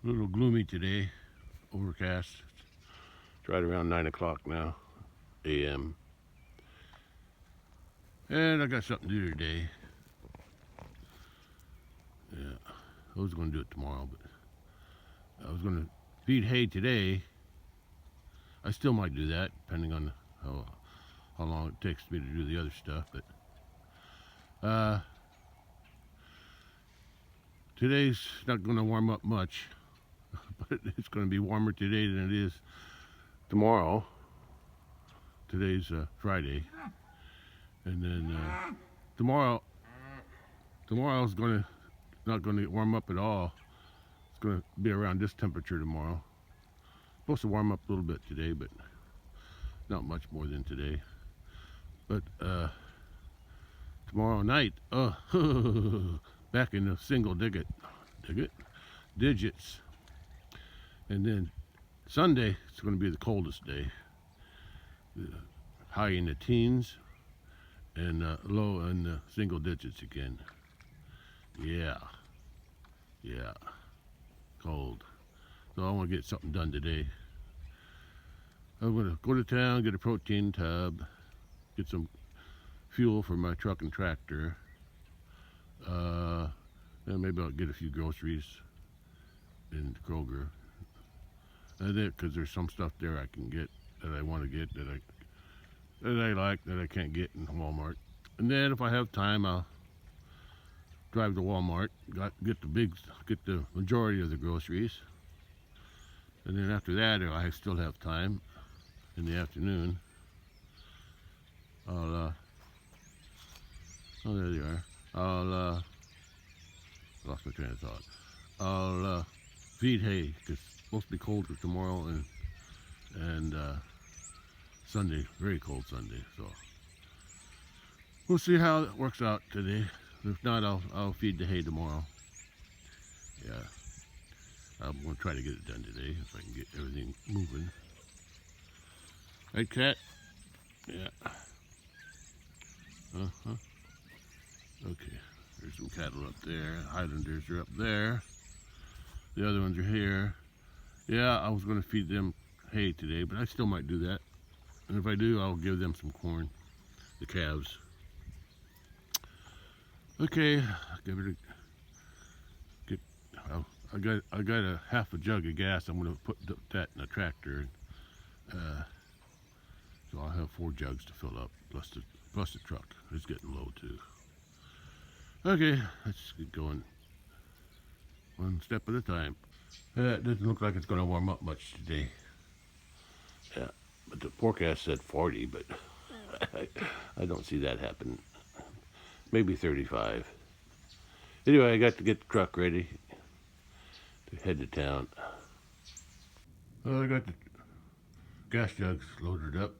A little gloomy today, overcast. It's right around 9 o'clock now, a.m. And I got something to do today. Yeah, I was going to do it tomorrow, but I was going to feed hay today. I still might do that, depending on how long it takes me to do the other stuff. But today's not going to warm up much, but it's going to be warmer today than it is tomorrow. Today's Friday, and then tomorrow's not going to warm up at all. It's going to be around this temperature tomorrow. Supposed to warm up a little bit today, but not much more than today. But tomorrow night, back in the single digits, and then Sunday it's going to be the coldest day. High in the teens and low in the single digits again. Yeah, cold. So I want to get something done today. I'm going to go to town, get a protein tub, get some fuel for my truck and tractor. And maybe I'll get a few groceries in Kroger. And then, because there's some stuff there I can get that I want to get that I like that I can't get in Walmart. And then if I have time, I'll drive to Walmart, get the majority of the groceries. And then after that, if I still have time in the afternoon, I'll oh, there they are. I'll lost my train of thought. I'll feed hay because it's supposed to be colder tomorrow and Sunday, very cold Sunday. So we'll see how it works out today. If not, I'll feed the hay tomorrow. Yeah, I'm gonna try to get it done today if I can get everything moving. Right, cat? Yeah. Okay. There's some cattle up there. Highlanders are up there. The other ones are here. Yeah, I was going to feed them hay today, but I still might do that. And if I do, I'll give them some corn, the calves. Okay, I got a half a jug of gas. I'm going to put that in the tractor. So I'll have 4 jugs to fill up, plus the truck. It's getting low too. Okay, let's get going. One step at a time. It doesn't look like it's going to warm up much today. Yeah, but the forecast said 40, but I don't see that happening. Maybe 35. Anyway, I got to get the truck ready to head to town. Well, I got the gas jugs loaded up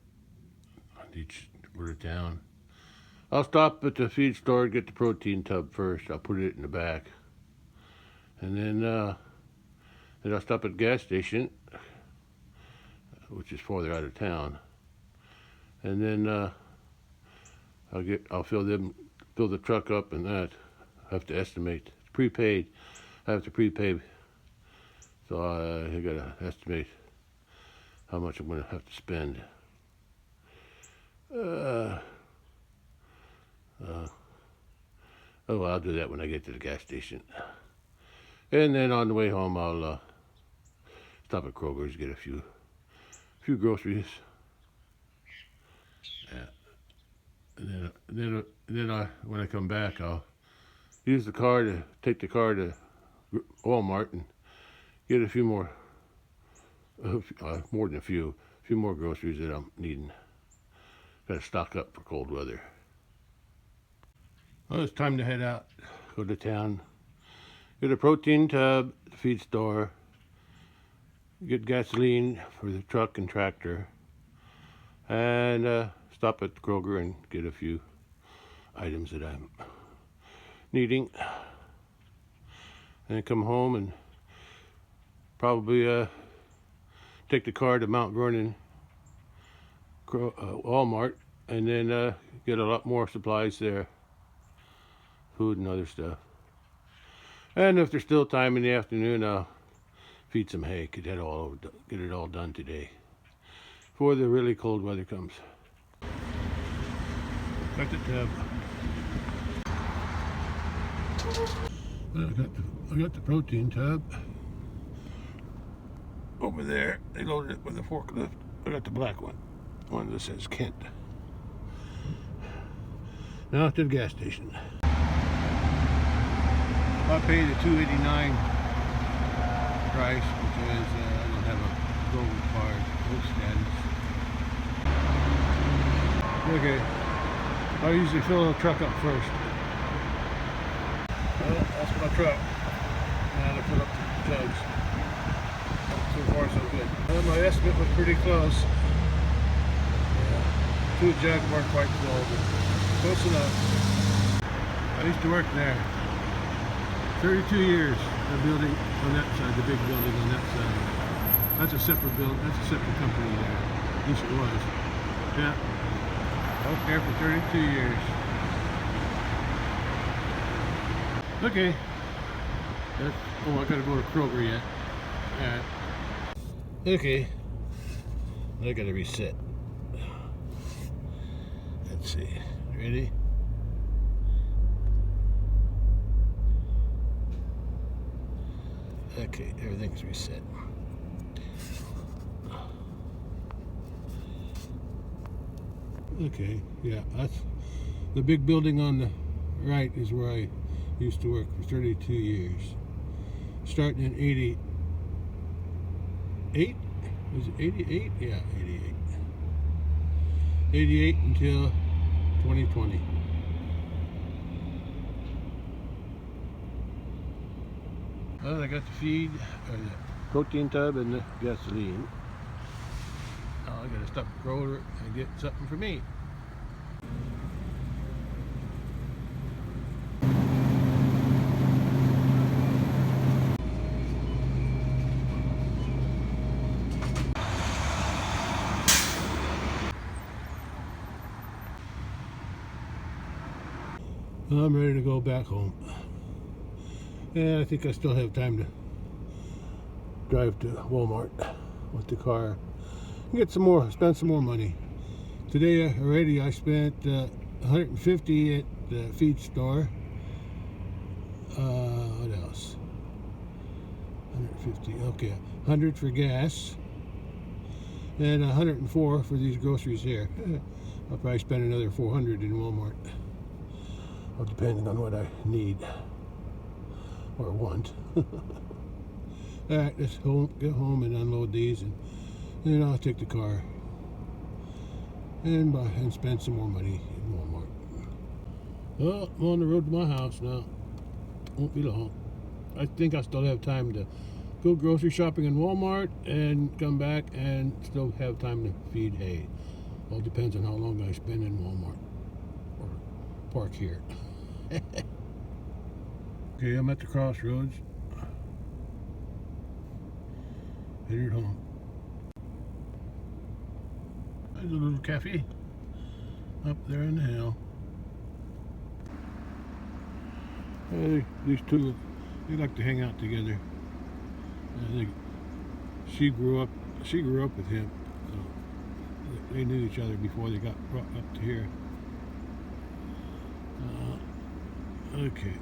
on each for the town. I'll stop at the feed store and get the protein tub first. I'll put it in the back. And then I'll stop at the gas station, which is farther out of town. And then I'll fill the truck up, and that I have to estimate. It's prepaid. I have to prepay, so I gotta estimate how much I'm gonna have to spend. Oh, I'll do that when I get to the gas station. And then on the way home, I'll stop at Kroger's, get a few groceries. Yeah. And then when I come back, I'll take the car to Walmart and get a few more, more than a few more groceries that I'm needing. Got to stock up for cold weather. Well, it's time to head out, go to town, get a protein tub at the feed store, get gasoline for the truck and tractor, and stop at Kroger and get a few items that I'm needing. And then come home and probably take the car to Mount Vernon Walmart, and then get a lot more supplies there, food and other stuff. And if there's still time in the afternoon, I'll feed some hay, get it all done today before the really cold weather comes. Got the tub. I got the protein tub over there. They loaded it with a forklift. I got the black one that says Kent. Now to the gas station. I paid the $2.89 price because I don't have a gold card, gold status. Okay, I usually fill the truck up first. Well, that's my truck. Now to fill up the jugs. So far, so good. Well, my estimate was pretty close. Two jugs weren't quite full, but close enough. I used to work there. 32 years. The building on that side, the big building on that side. That's a separate building. That's a separate company there. At least it was. Yeah. I was there for 32 years. Okay. Oh, I gotta go to Kroger yet. Alright. Okay. I gotta reset. Let's see. Ready? Okay, everything's reset. Okay, yeah, that's the big building on the right is where I used to work for 32 years. Starting in 88? Was it 88? Yeah, 88. 88 until 2020. Well, I got the feed, or the protein tub, and the gasoline. Now I gotta stop at Kroger and get something for me. Well, I'm ready to go back home. And I think I still have time to drive to Walmart with the car and get some more, spend some more money. Today already I spent $150 at the feed store. What else? 150, okay. 100 for gas. And 104 for these groceries here. I'll probably spend another 400 in Walmart. Well, depending on what I need or want. Alright, let's get home and unload these, and then I'll take the car and spend some more money in Walmart. Well, I'm on the road to my house now. Won't be long. I think I still have time to go grocery shopping in Walmart and come back and still have time to feed hay. All depends on how long I spend in Walmart or park here. Okay, I'm at the crossroads. Headed home. There's a little cafe up there in the hill. These two, they like to hang out together. I think she grew up with him. So they knew each other before they got brought up to here. Okay.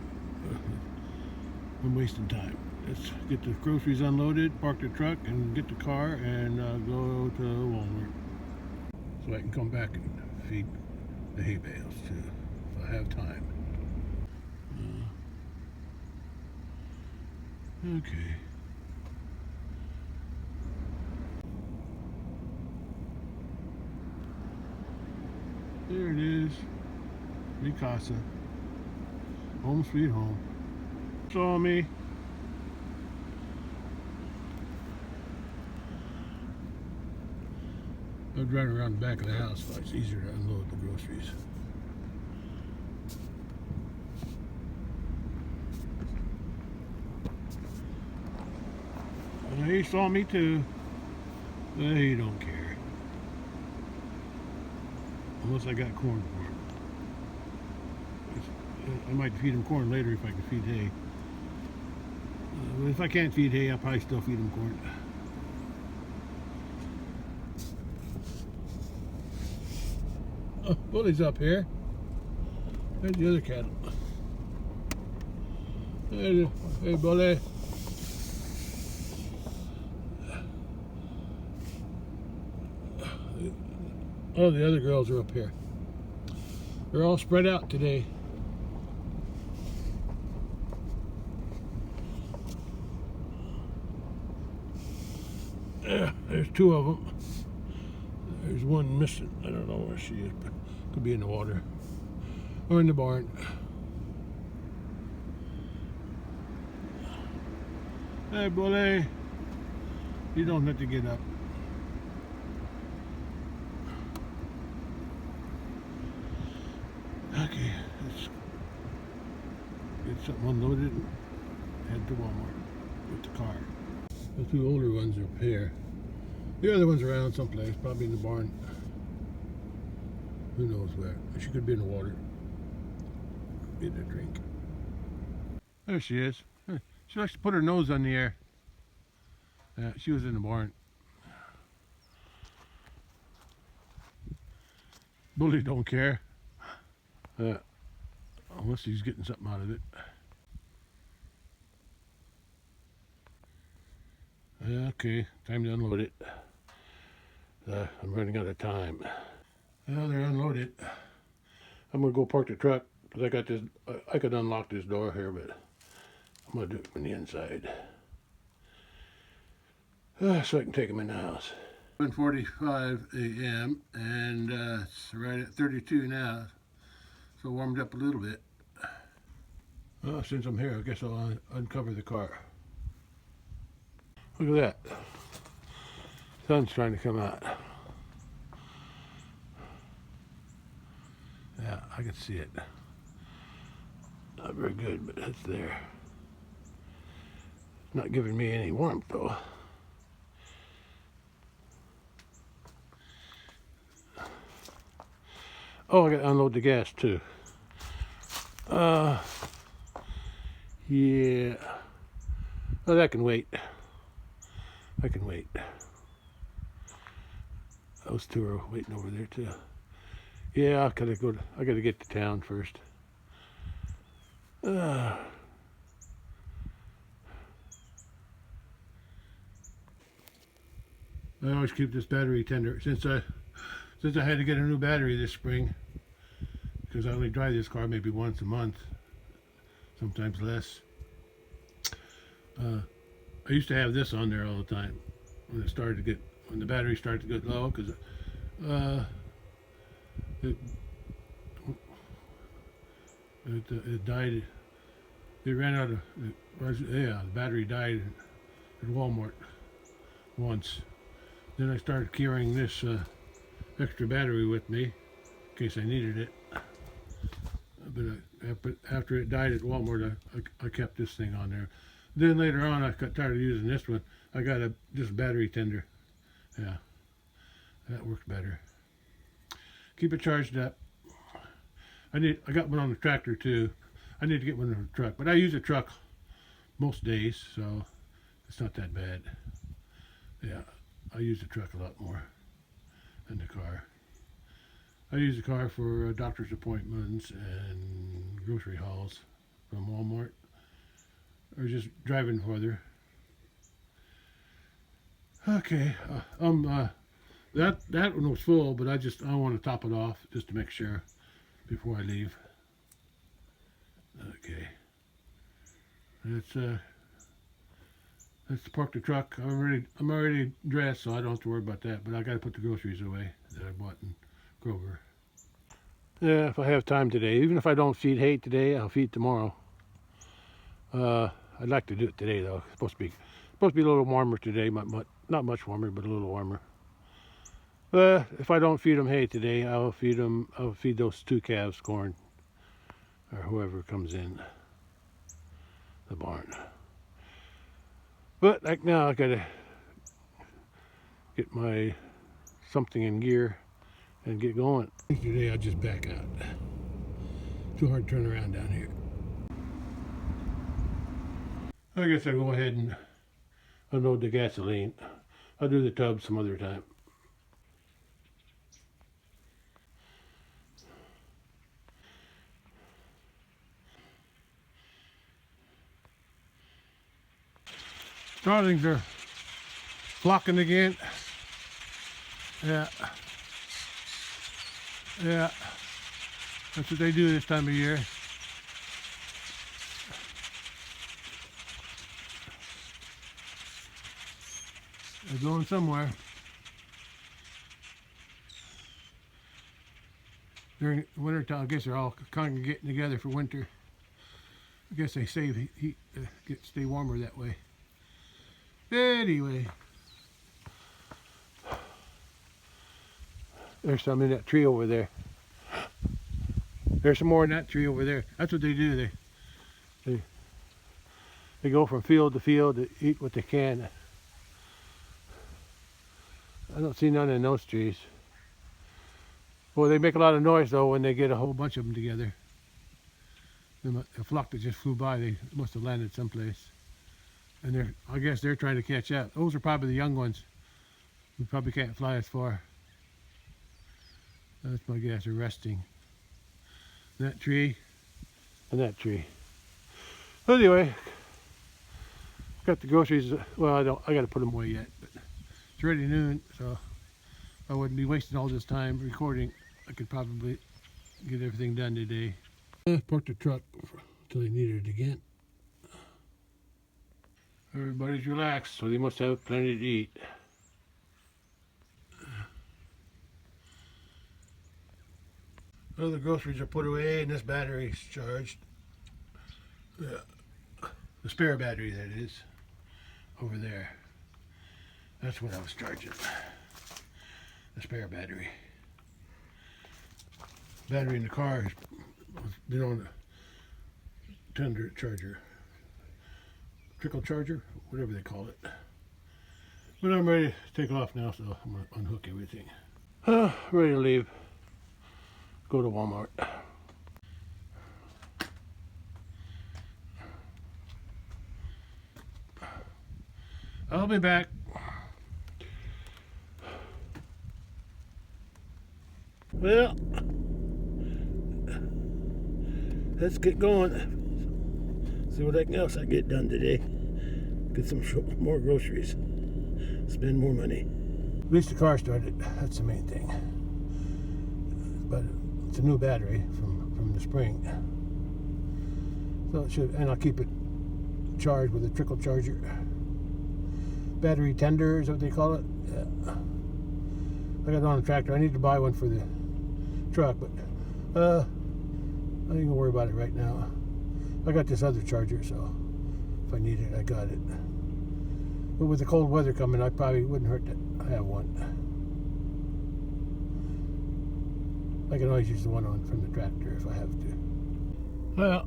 I'm wasting time. Let's get the groceries unloaded, park the truck, and get the car, and go to Walmart. So I can come back and feed the hay bales too, if I have time. Okay. There it is. Mi casa. Home sweet home. Saw me. I was running around the back of the house, so it's easier to unload the groceries. He saw me too. He don't care. Unless I got corn for him. I might feed him corn later if I can feed hay. But if I can't feed hay, I'll probably still feed them corn. Oh, Bully's up here. There's the other cattle. Hey, Bully. Oh, the other girls are up here. They're all spread out today. Yeah, there's two of them. There's one missing. I don't know where she is, but could be in the water or in the barn. Hey, Bully. You don't have to get up. Okay, let's get something unloaded and head to Walmart with the car. The two older ones are up here. The other one's around someplace, probably in the barn. Who knows where? She could be in the water. Get a drink. There she is. She likes to put her nose on the air. She was in the barn. Bully don't care. Unless he's getting something out of it. Okay, time to unload it. I'm running out of time. Well, they're unloaded. I'm gonna go park the truck because I got this. I could unlock this door here, but I'm gonna do it from the inside so I can take them in the house. 7:45 a.m. and it's right at 32 now, so warmed up a little bit. Well, since I'm here, I guess I'll uncover the car. Look at that. Sun's trying to come out. Yeah, I can see it. Not very good, but it's there. It's not giving me any warmth though. Oh, I got to unload the gas too. Yeah. Oh, that can wait. I can wait. Those two are waiting over there too. Yeah, I gotta get to town first. I always keep this battery tender since I had to get a new battery this spring because I only drive this car maybe once a month, sometimes less. I used to have this on there all the time when the battery started to get low because it died. It ran out of the battery died at Walmart once. Then I started carrying this extra battery with me in case I needed it. But after it died at Walmart, I kept this thing on there. Then later on, I got tired of using this one. I got this battery tender. Yeah, that works better. Keep it charged up. I got one on the tractor too. I need to get one on the truck, but I use a truck most days, so it's not that bad. Yeah, I use the truck a lot more than the car. I use the car for doctor's appointments and grocery hauls from Walmart, or just driving further. Okay, that one was full, but I want to top it off just to make sure before I leave. Okay, let's park the truck. I'm already dressed, so I don't have to worry about that. But I got to put the groceries away that I bought in Kroger. Yeah, if I have time today, even if I don't feed hay today, I'll feed tomorrow. I'd like to do it today though. It's supposed to be a little warmer today, not much warmer, but a little warmer. If I don't feed them hay today, I'll feed those two calves corn, or whoever comes in the barn. But like now, I gotta get my something in gear and get going. Today I'll just back out. Too hard to turn around down here. I guess I'll go ahead and unload the gasoline. I'll do the tub some other time. Starlings are flocking again. Yeah. Yeah. That's what they do this time of year. They're going somewhere. During winter time, I guess they're all congregating together for winter. I guess they save heat, stay warmer that way. Anyway, there's some in that tree over there. There's some more in that tree over there. That's what they do. They go from field to field to eat what they can. I don't see none in those trees. Boy, they make a lot of noise though when they get a whole bunch of them together. The flock that just flew by, they must have landed someplace. And I guess they're trying to catch up. Those are probably the young ones who probably can't fly as far. That's my guess. They're resting. That tree and that tree. Anyway, got the groceries. Well, I got to put them away yet. But it's already noon, so I wouldn't be wasting all this time recording. I could probably get everything done today. I parked the truck until they needed it again. Everybody's relaxed, so they must have plenty to eat. Well, the groceries are put away and this battery's charged. The spare battery, that is, over there. That's what I was charging. The spare battery. Battery in the car has been on a tender charger. Trickle charger, whatever they call it. But I'm ready to take off now, so I'm going to unhook everything. Ready to leave. Go to Walmart. I'll be back. Well, let's get going. See what else I get done today. Get some more groceries. Spend more money. At least the car started. That's the main thing. But it's a new battery from the spring. So it should, and I'll keep it charged with a trickle charger. Battery tender is what they call it. Yeah. I got it on a tractor. I need to buy one for the truck, but I ain't gonna worry about it right now. I got this other charger, so if I need it, I got it. But with the cold weather coming, I probably wouldn't hurt to have one. I can always use the one from the tractor if I have to. Well,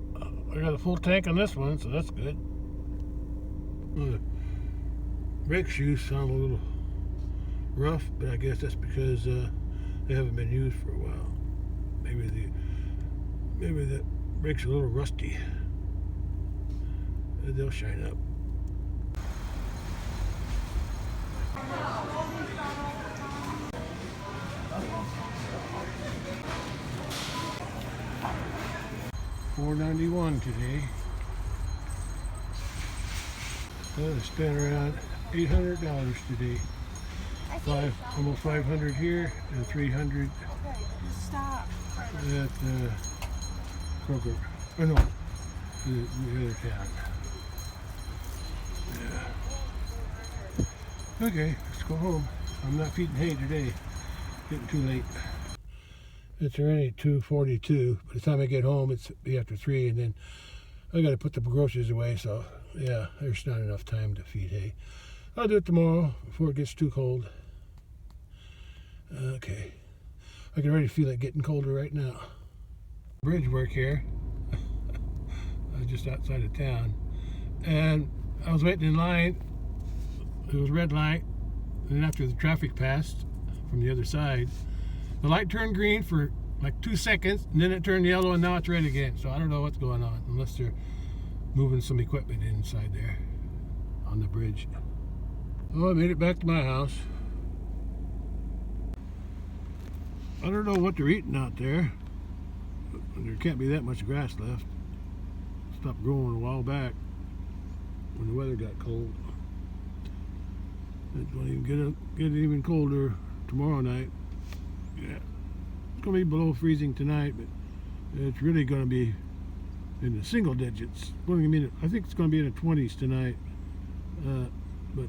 I got a full tank on this one, so that's good. The brake shoes sound a little rough, but I guess that's because they haven't been used for a while. Maybe the brake's a little rusty. They'll shine up. $4.91 today. I spent around $800 today. Almost 500 here and 300 at Kroger. Oh no, the other town. Yeah. Okay, let's go home. I'm not feeding hay today. Getting too late. It's already 2:42. By the time I get home, it's be after 3, and then I got to put the groceries away. So yeah, there's not enough time to feed hay. I'll do it tomorrow before it gets too cold. Okay, I can already feel it getting colder right now. Bridge work here. Just outside of town, and I was waiting in line. It was red light, and then after the traffic passed from the other side, the light turned green for like 2 seconds, and then it turned yellow, and now it's red again. So I don't know what's going on, unless they're moving some equipment inside there on the bridge. Oh, I made it back to my house. I don't know what they're eating out there. There can't be that much grass left. Stopped growing a while back when the weather got cold. It's going to even get even colder tomorrow night. Yeah, it's going to be below freezing tonight, but it's really going to be in the single digits. I think it's going to be in the 20s tonight, but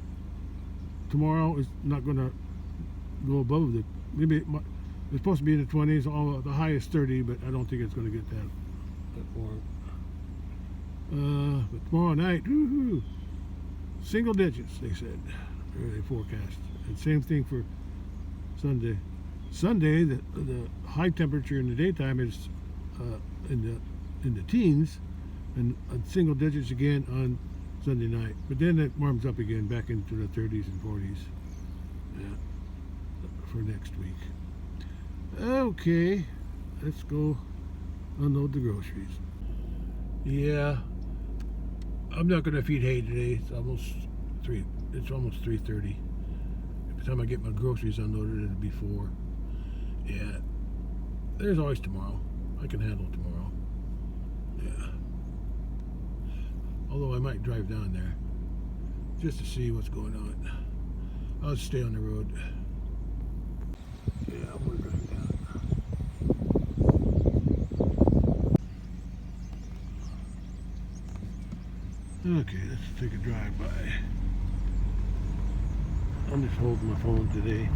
tomorrow is not going to go above the. Maybe it's supposed to be in the 20s. The high is 30, but I don't think it's going to get that warm. But tomorrow night, single digits, they said. They forecast. And same thing for Sunday. Sunday, the high temperature in the daytime is in the teens, and single digits again on Sunday night. But then it warms up again, back into the 30s and 40s. Yeah, for next week. Okay, let's go unload the groceries. Yeah, I'm not gonna feed hay today. It's almost 3:30. By the time I get my groceries unloaded, it'll be 4. Yeah, there's always tomorrow. I can handle tomorrow. Yeah. Although I might drive down there just to see what's going on. I'll stay on the road. Yeah, I'm gonna drive down. Okay, let's take a drive by. I'm just holding my phone today.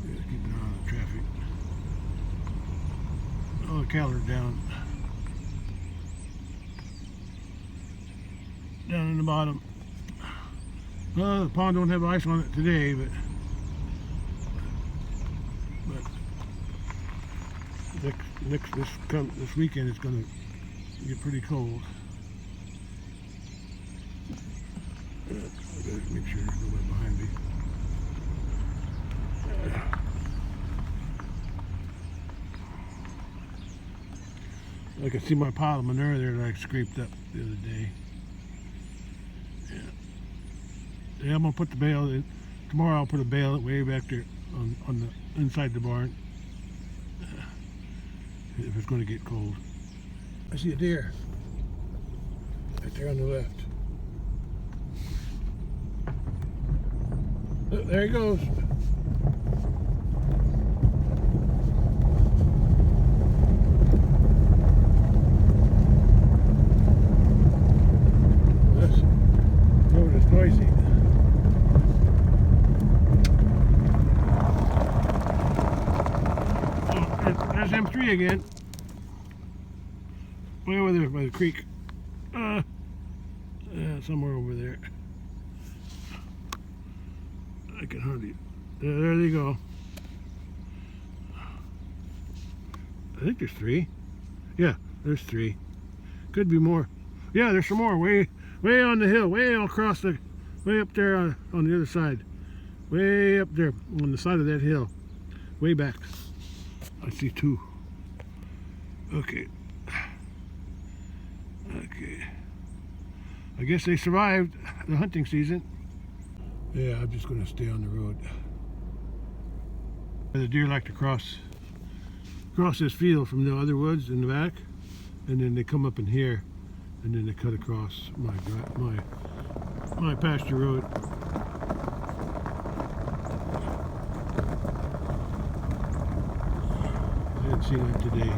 Yeah, keep an eye on the traffic. Oh, the cattle are down in the bottom. Well, the pond don't have ice on it today, but this weekend it's going to get pretty cold. I gotta make sure there's nobody behind me. I can see my pile of manure there that I scraped up the other day. Yeah, I'm gonna put the bale in. Tomorrow I'll put a bale way back there on the inside the barn. If it's going to get cold. I see a deer right there on the left. Oh, there he goes. This road is noisy. Oh, there's M3 again. Way over there by the creek. Somewhere over there. I can hardly. There they go. I think there's 3. Yeah, there's 3. Could be more. Yeah, there's some more. Way on the hill. Way across the. Way up there on the other side. Way up there on the side of that hill. Way back. I see 2. Okay. Okay. I guess they survived the hunting season. Yeah, I'm just going to stay on the road. The deer like to cross this field from the other woods in the back, and then they come up in here, and then they cut across my pasture road. I didn't see them today.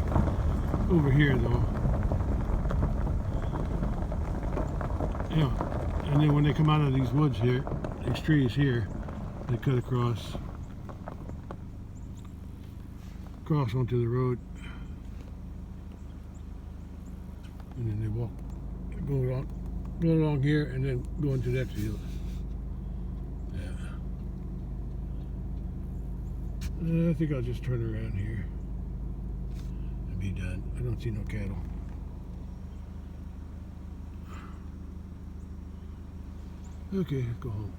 Over here though. Yeah, and then when they come out of these woods here, these trees here, they cut across onto the road, and then they go along here, and then go into that field. Yeah. I think I'll just turn around here and be done. I don't see no cattle. Okay, go home.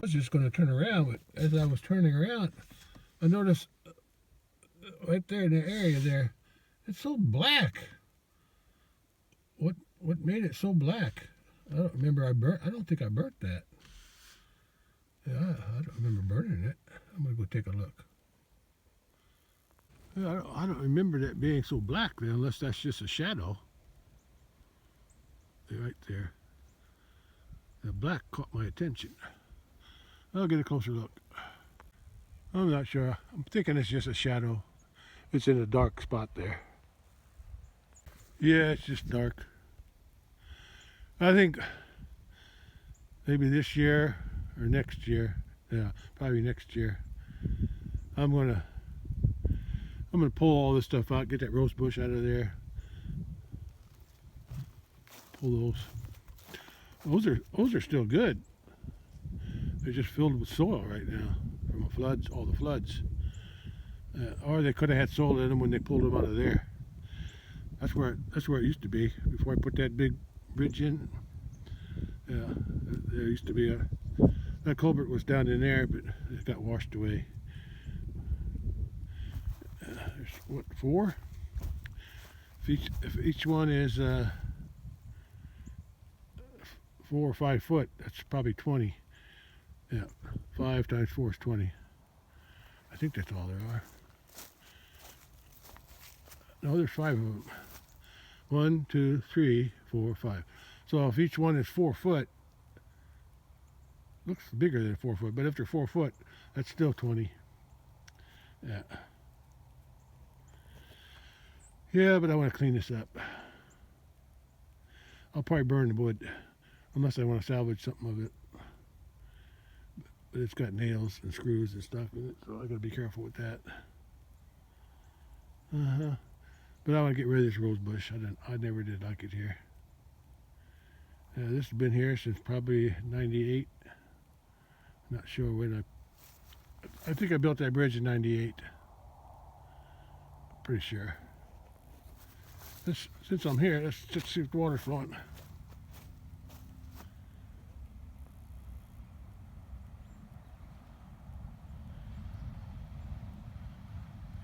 I was just going to turn around, but as I was turning around, I noticed right there in the area there, it's so black. What made it so black? I don't remember. I don't think I burnt that. Yeah, I don't remember burning it. I'm gonna go take a look. Yeah, I don't remember that being so black there, unless that's just a shadow. Right there. The black caught my attention. I'll get a closer look. I'm not sure. I'm thinking it's just a shadow. It's in a dark spot there. Yeah, it's just dark. I think maybe this year or next year. Yeah, probably next year. I'm gonna pull all this stuff out, get that rose bush out of there. Pull those. Those are still good. They're just filled with soil right now from the floods, all the floods. Or they could have had soil in them when they pulled them out of there. That's where it used to be before I put that big bridge in. Yeah, there used to be that culvert was down in there, but it got washed away. There's what, 4? If each one is 4 or 5 foot, that's probably 20. Yeah, 5 times 4 is 20. I think that's all there are. No, there's 5 of them. 1, 2, 3, 4, 5. So if each one is 4 foot, looks bigger than 4 foot, but if they're 4 foot, that's still 20. Yeah. Yeah, but I want to clean this up. I'll probably burn the wood, unless I want to salvage something of it. But it's got nails and screws and stuff in it, so I got to be careful with that. But I want to get rid of this rose bush. I never did like it here. This has been here since probably '98. Not sure when I think I built that bridge in '98. Pretty sure. Since I'm here, let's just see if the water's flowing.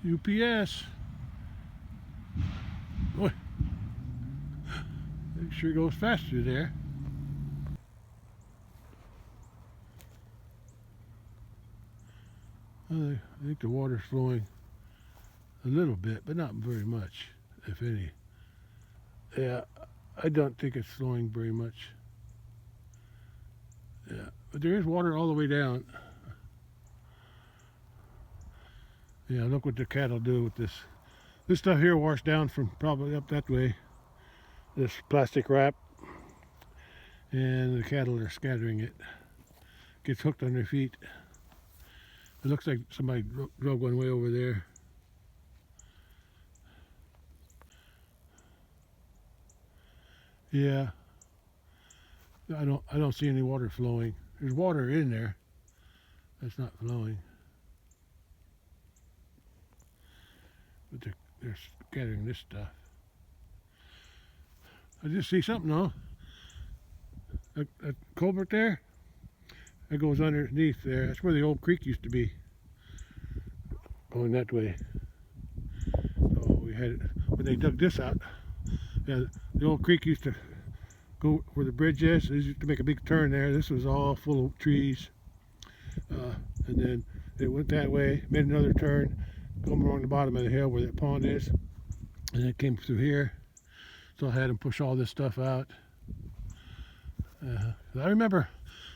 UPS. Boy, it sure goes fast through there. I think the water's flowing a little bit, but not very much, if any. Yeah, I don't think it's flowing very much. Yeah, but there is water all the way down. Yeah, look what the cattle do with this. This stuff here washed down from probably up that way. This plastic wrap. And the cattle are scattering it. Gets hooked on their feet. It looks like somebody drove one way over there. Yeah. I don't see any water flowing. There's water in there. That's not flowing. But they're scattering this stuff. I just see something though. That culvert there, that goes underneath there. That's where the old creek used to be. Going that way. So we had, when they dug this out, yeah, the old creek used to go where the bridge is. They used to make a big turn there. This was all full of trees. And then it went that way, made another turn, going along the bottom of the hill where that pond is. And it came through here. So I had them push all this stuff out. I remember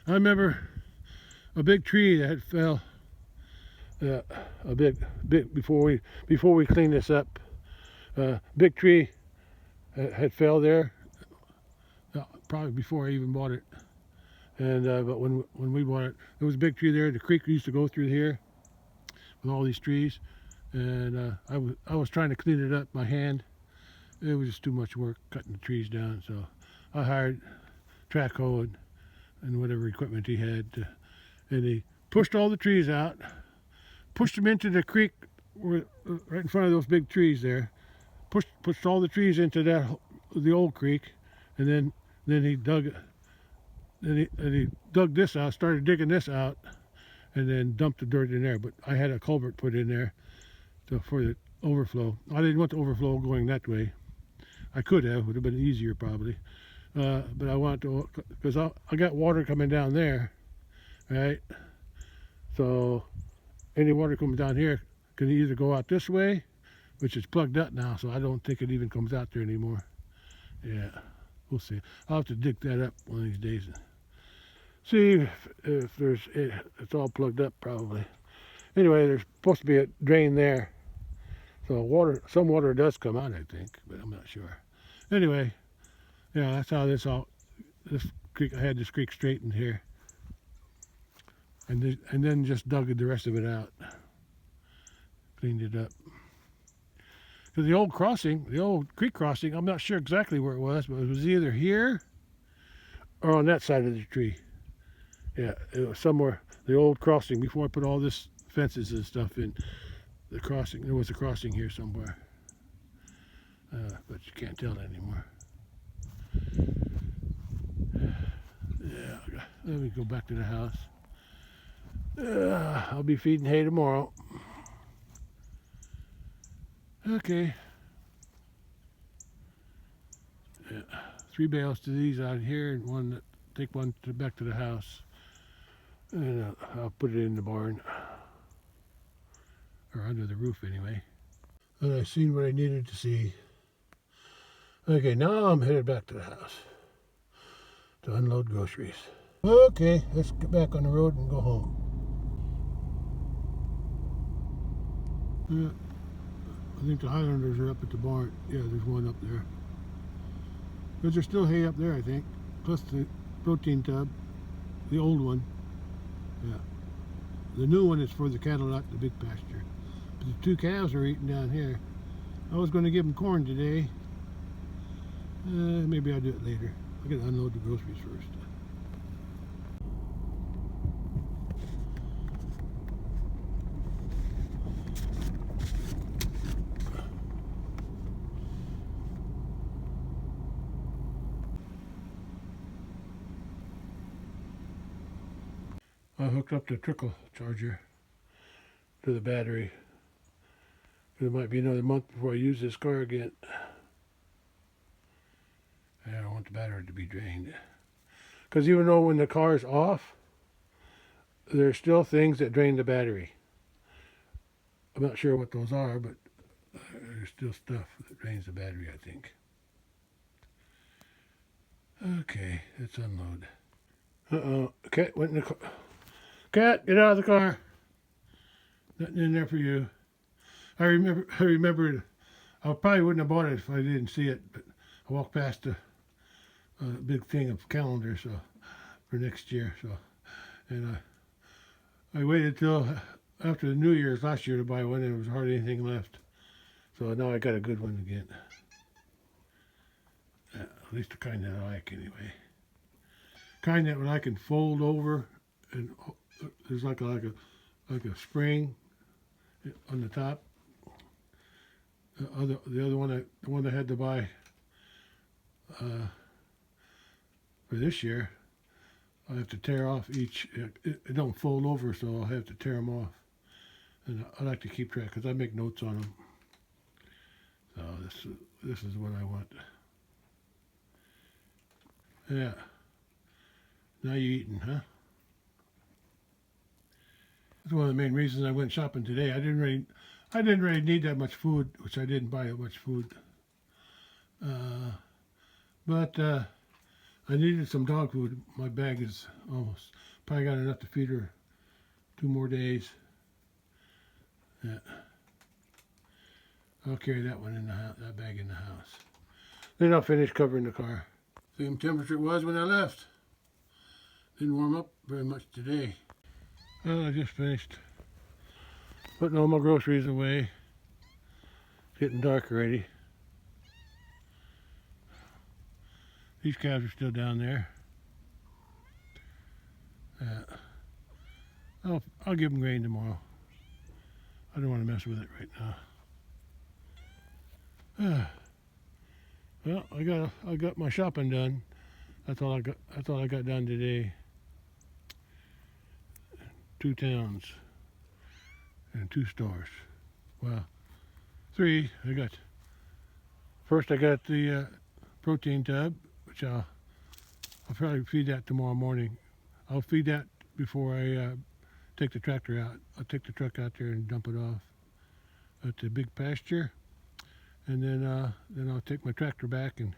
a big tree that fell. A big before we cleaned this up. Big tree had fell there. Probably before I even bought it. And but when we bought it, there was a big tree there. The creek used to go through here with all these trees, and I was trying to clean it up by hand. It was just too much work cutting the trees down, so I hired track hoe and whatever equipment he had, and he pushed all the trees out, pushed them into the creek right in front of those big trees there, pushed all the trees into the old creek, and then he dug he dug this out, started digging this out, and then dumped the dirt in there. But I had a culvert put in there for the overflow. I didn't want the overflow going that way. I could have, would have been easier probably. But I want to, because I got water coming down there, right? So any water coming down here can either go out this way, which is plugged up now, so I don't think it even comes out there anymore. Yeah, we'll see. I'll have to dig that up one of these days. See if it's all plugged up probably. Anyway, there's supposed to be a drain there. So some water does come out, I think, but I'm not sure. Anyway, yeah, that's how this creek, I had this creek straightened here. And then just dug the rest of it out. Cleaned it up. Because the old creek crossing, I'm not sure exactly where it was, but it was either here or on that side of the tree. Yeah, it was somewhere, the old crossing, before I put all this fences and stuff in. The crossing, there was a crossing here somewhere. But you can't tell anymore. Yeah, let me go back to the house. I'll be feeding hay tomorrow. Okay. Yeah, 3 bales to these out here, and take one back to the house. And I'll put it in the barn. Or under the roof anyway. And I've seen what I needed to see. Okay, now I'm headed back to the house to unload groceries. Okay, let's get back on the road and go home. I think the Highlanders are up at the barn. Yeah, there's one up there. But there's still hay up there, I think. Plus the protein tub, the old one. Yeah. The new one is for the cattle out in the big pasture. But the 2 calves are eating down here. I was going to give them corn today. Maybe I'll do it later. I gotta unload the groceries first. I hooked up the trickle charger to the battery. It might be another month before I use this car again. I don't want the battery to be drained. Because even though when the car is off, there's still things that drain the battery. I'm not sure what those are, but there's still stuff that drains the battery, I think. Okay, let's unload. Uh-oh, Cat went in the car. Cat, get out of the car. Nothing in there for you. I remembered, I probably wouldn't have bought it if I didn't see it, but I walked past a big thing of calendars for next year. And I waited till after the New Year's last year to buy one, and there was hardly anything left. So now I got a good one again. At least the kind that I like, anyway. Kind that I can fold over, and there's like a spring on the top. The one I had to buy for this year, I have to tear off each. It don't fold over, so I'll have to tear them off. And I like to keep track because I make notes on them. So this is what I want. Yeah. Now you eating, huh? That's one of the main reasons I went shopping today. I didn't really need that much food, which I didn't buy that much food. But I needed some dog food. My bag is almost, probably got enough to feed her 2 more days. Yeah. I'll carry that one in the house, that bag in the house. Then I'll finish covering the car. Same temperature it was when I left. Didn't warm up very much today. Well, I just finished putting all my groceries away. It's getting dark already. These calves are still down there. I'll give them grain tomorrow. I don't want to mess with it right now. Well, I got my shopping done. That's all I got. That's all I got done today. 2 towns and 2 stores. Well, 3. I got the protein tub, which I'll probably feed that tomorrow morning. I'll feed that before I take the tractor out. I'll take the truck out there and dump it off at the big pasture, and then I'll take my tractor back and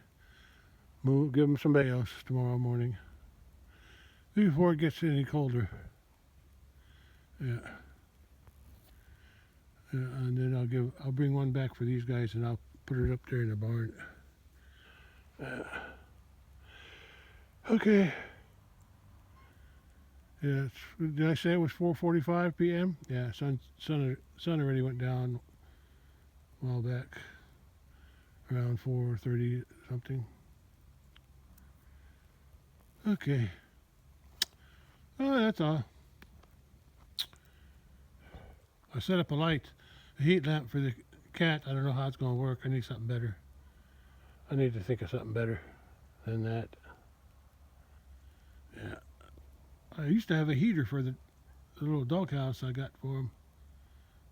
give them some bales tomorrow morning before it gets any colder. Yeah. And then I'll bring one back for these guys, and I'll put it up there in the barn. Okay. Yeah, did I say it was 4:45 p.m.? Yeah, sun already went down a while back, around 4:30 something. Okay. Oh, that's all. I set up a heat lamp for the cat. I don't know how it's going to work. I need something better. I need to think of something better than that. Yeah. I used to have a heater for the little doghouse I got for him,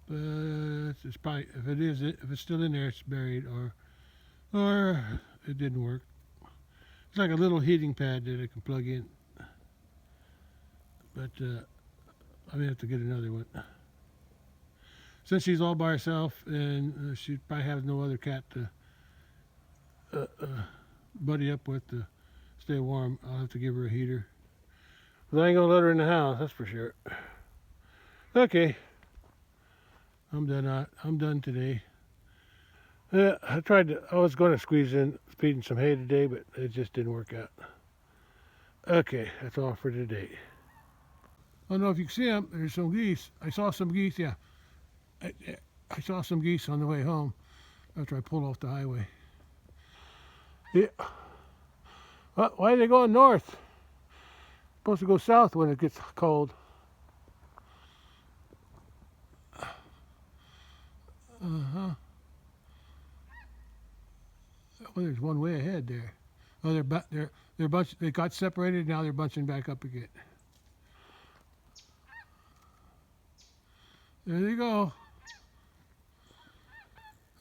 but it's probably, if it's still in there, it's buried, or it didn't work. It's like a little heating pad that I can plug in, but I may have to get another one. Since she's all by herself and she probably has no other cat to buddy up with to stay warm, I'll have to give her a heater. But I ain't gonna let her in the house, that's for sure. Okay, I'm done today. I was going to squeeze in feeding some hay today, but it just didn't work out. Okay, that's all for today. I don't know if you can see them. There's some geese. I saw some geese, yeah. I saw some geese on the way home after I pulled off the highway. Yeah. Why are they going north? Supposed to go south when it gets cold. Uh-huh. Well, there's one way ahead there. Oh, they got separated. Now they're bunching back up again. There they go.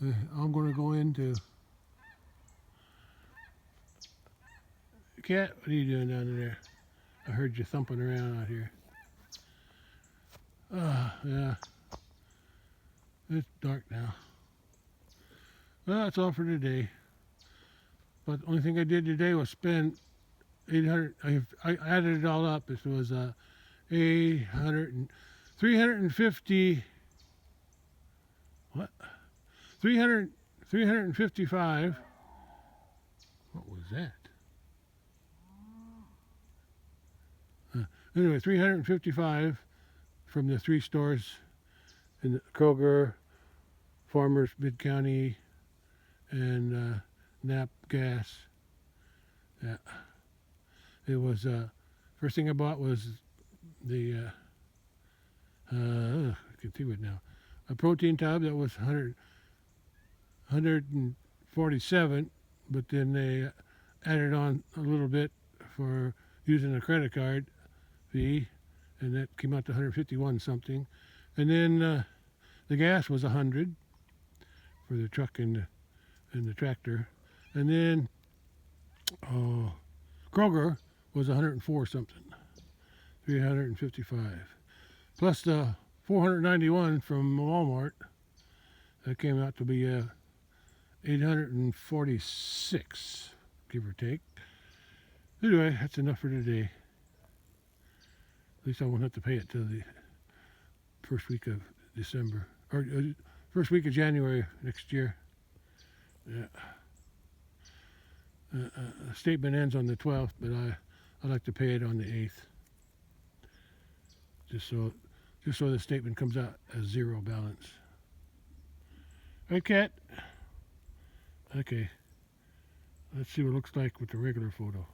I'm going to go into. Cat, what are you doing down there? I heard you thumping around out here. Yeah. It's dark now. Well, that's all for today. But the only thing I did today was spend 800. I added it all up. It was 350. What? 355. What was that? Anyway, 355 from the 3 stores in Kroger, Farmers, Mid-County, and Nap Gas. Yeah. It was, first thing I bought was the, I can think of it now, a protein tub that was 147, but then they added on a little bit for using a credit card fee, and that came out to 151 something. And then the gas was 100 for the truck and the tractor. And then Kroger was 104 something, 355. Plus the 491 from Walmart, that came out to be 846, give or take. Anyway, that's enough for today. At least I won't have to pay it till the first week of December, or first week of January next year. Yeah. The statement ends on the 12th, but I like to pay it on the 8th, just so the statement comes out as 0 balance. Right, Cat? Okay. Let's see what it looks like with the regular photo.